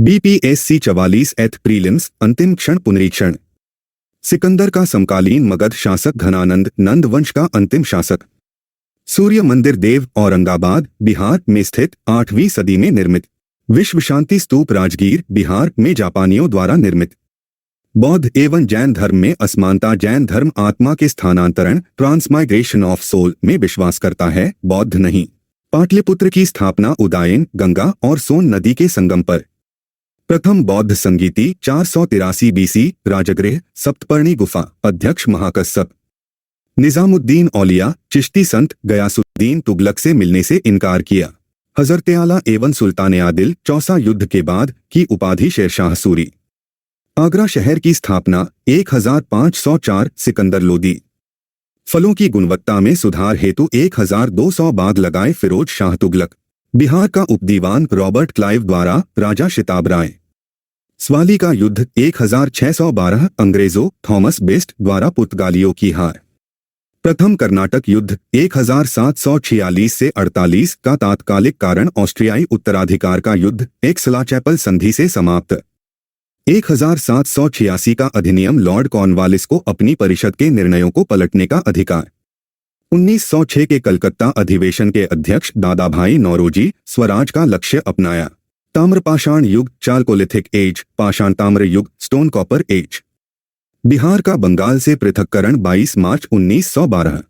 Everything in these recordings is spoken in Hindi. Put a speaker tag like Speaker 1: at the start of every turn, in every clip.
Speaker 1: BPSC 44th प्रीलिम्स अंतिम क्षण पुनरीक्षण। सिकंदर का समकालीन मगध शासक घनानंद नंद वंश का अंतिम शासक। सूर्य मंदिर देव औरंगाबाद बिहार में स्थित 8वीं सदी में निर्मित। विश्व शांति स्तूप राजगीर बिहार में जापानियों द्वारा निर्मित। बौद्ध एवं जैन धर्म में असमानता। जैन धर्म आत्मा के स्थानांतरण ट्रांसमाइग्रेशन ऑफ सोल में विश्वास करता है, बौद्ध नहीं। पाटलिपुत्र की स्थापना उदायन गंगा और सोन नदी के संगम पर। प्रथम बौद्ध संगीति 483 BC राजगृह सप्तपर्णी गुफा अध्यक्ष महाकश्यप। निजामुद्दीन औलिया चिश्ती संत गयासुद्दीन तुगलक से मिलने से इनकार किया। हजरत आला एवं सुल्तान आदिल चौसा युद्ध के बाद की उपाधि शेरशाह सूरी। आगरा शहर की स्थापना 1504 सिकंदर लोदी। फलों की गुणवत्ता में सुधार हेतु 1200 बाग लगाए फिरोज शाह तुगलक। बिहार का उपदीवान रॉबर्ट क्लाइव द्वारा राजा शिताब राय। स्वाली का युद्ध 1612 अंग्रेजों थॉमस बेस्ट द्वारा पुर्तगालियों की हार। प्रथम कर्नाटक युद्ध 1746 से 48 का तात्कालिक कारण ऑस्ट्रियाई उत्तराधिकार का युद्ध एक्सला-चैपल संधि से समाप्त। 1786 का अधिनियम लॉर्ड कॉर्नवालिस को अपनी परिषद के निर्णयों को पलटने का अधिकार। 1906 के कलकत्ता अधिवेशन के अध्यक्ष दादाभाई नौरोजी स्वराज का लक्ष्य अपनाया। ताम्रपाषाण युग चालकोलिथिक एज पाषाण ताम्र युग स्टोन कॉपर एज। बिहार का बंगाल से पृथक्करण 22 मार्च 1912।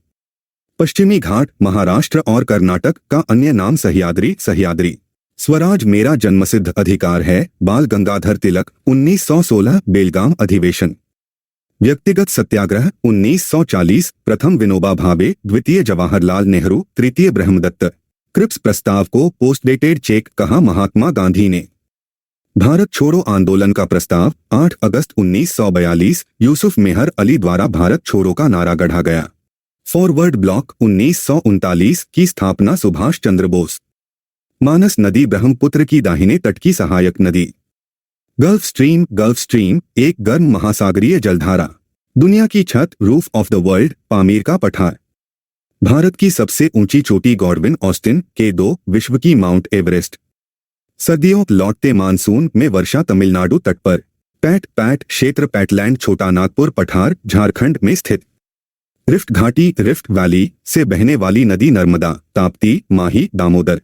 Speaker 1: पश्चिमी घाट महाराष्ट्र और कर्नाटक का अन्य नाम सह्याद्री सह्याद्री। स्वराज मेरा जन्मसिद्ध अधिकार है बाल गंगाधर तिलक 1916 बेलगाम अधिवेशन। व्यक्तिगत सत्याग्रह 1940 प्रथम विनोबा भावे द्वितीय जवाहरलाल नेहरू तृतीय ब्रह्मदत्त। क्रिप्स प्रस्ताव को पोस्टडेटेड चेक कहा महात्मा गांधी ने। भारत छोड़ो आंदोलन का प्रस्ताव 8 अगस्त 1942 यूसुफ मेहर अली द्वारा भारत छोड़ो का नारा गढ़ा गया। फॉरवर्ड ब्लॉक 1939 की स्थापना सुभाष चंद्र बोस। मानस नदी ब्रह्मपुत्र की दाहिने तट की सहायक नदी। गल्फ स्ट्रीम एक गर्म महासागरीय जलधारा। दुनिया की छत roof of the world Pamir का पठार। भारत की सबसे ऊंची चोटी गॉडविन ऑस्टिन K2 विश्व की माउंट एवरेस्ट। सर्दियों लौटते मानसून में वर्षा तमिलनाडु तट पर। पैट क्षेत्र पैटलैंड छोटा नागपुर पठार झारखंड में स्थित। रिफ्ट घाटी रिफ्ट वैली से बहने वाली नदी नर्मदा ताप्ती माही दामोदर।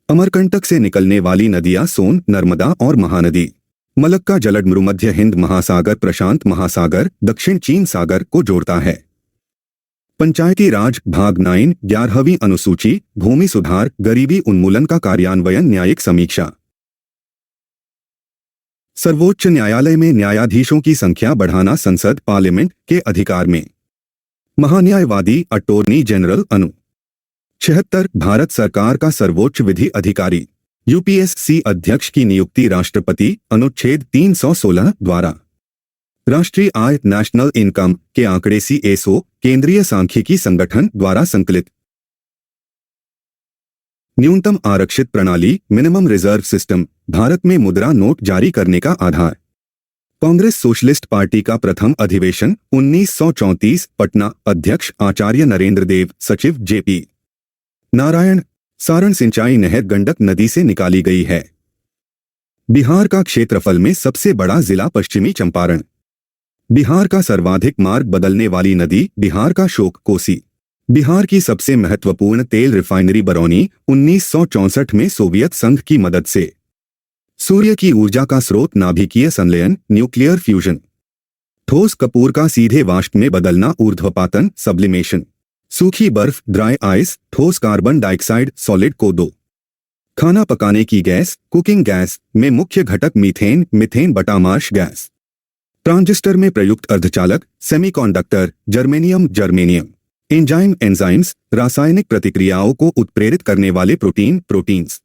Speaker 1: अमरकंटक से निकलने वाली नदियां सोन नर्मदा और महानदी। मलक्का जलड मध्य हिंद महासागर प्रशांत महासागर दक्षिण चीन सागर को जोड़ता है। पंचायती राज भाग 9 11वीं अनुसूची भूमि सुधार गरीबी उन्मूलन का कार्यान्वयन न्यायिक समीक्षा। सर्वोच्च न्यायालय में न्यायाधीशों की संख्या बढ़ाना संसद पार्लियामेंट के अधिकार में। महान्यायवादी अटॉर्नी जनरल अनु 76 भारत सरकार का सर्वोच्च विधि अधिकारी। UPSC अध्यक्ष की नियुक्ति राष्ट्रपति अनुच्छेद 316 द्वारा। राष्ट्रीय आय नेशनल इनकम के आंकड़े CSO केंद्रीय सांख्यिकी संगठन द्वारा संकलित। न्यूनतम आरक्षित प्रणाली मिनिमम रिजर्व सिस्टम भारत में मुद्रा नोट जारी करने का आधार। कांग्रेस सोशलिस्ट पार्टी का प्रथम अधिवेशन 1934 पटना अध्यक्ष आचार्य नरेंद्र देव सचिव JP नारायण। सारण सिंचाई नहर गंडक नदी से निकाली गई है। बिहार का क्षेत्रफल में सबसे बड़ा जिला पश्चिमी चंपारण। बिहार का सर्वाधिक मार्ग बदलने वाली नदी बिहार का शोक कोसी। बिहार की सबसे महत्वपूर्ण तेल रिफाइनरी बरौनी 1964 में सोवियत संघ की मदद से। सूर्य की ऊर्जा का स्रोत नाभिकीय संलयन न्यूक्लियर फ्यूजन। ठोस कपूर का सीधे वाष्प में बदलना ऊर्ध्वपातन सब्लिमेशन। सूखी बर्फ ड्राई आइस ठोस कार्बन डाइऑक्साइड सॉलिड को 2। खाना पकाने की गैस कुकिंग गैस में मुख्य घटक मीथेन मिथेन बटामार्श गैस। ट्रांजिस्टर में प्रयुक्त अर्धचालक सेमीकंडक्टर जर्मेनियम। एंजाइम एंजाइम्स रासायनिक प्रतिक्रियाओं को उत्प्रेरित करने वाले प्रोटीन्स।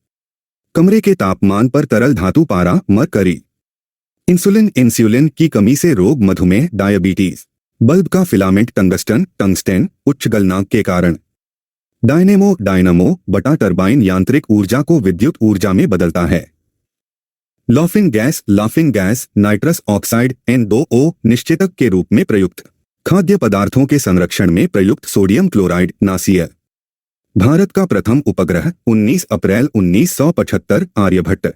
Speaker 1: कमरे के तापमान पर तरल धातु पारा मरकरी। इंसुलिन की कमी से रोग मधुमेह डायबिटीज। बल्ब का फिलामेंट टंगस्टन उच्च गलनांक के कारण। डायनेमो बटा टरबाइन यांत्रिक ऊर्जा को विद्युत ऊर्जा में बदलता है। Laughing gas nitrous oxide N2O निश्चेतक के रूप में प्रयुक्त। खाद्य पदार्थों के संरक्षण में प्रयुक्त सोडियम क्लोराइड नासियर। भारत का प्रथम उपग्रह 19 अप्रैल 1975 आर्यभट्ट।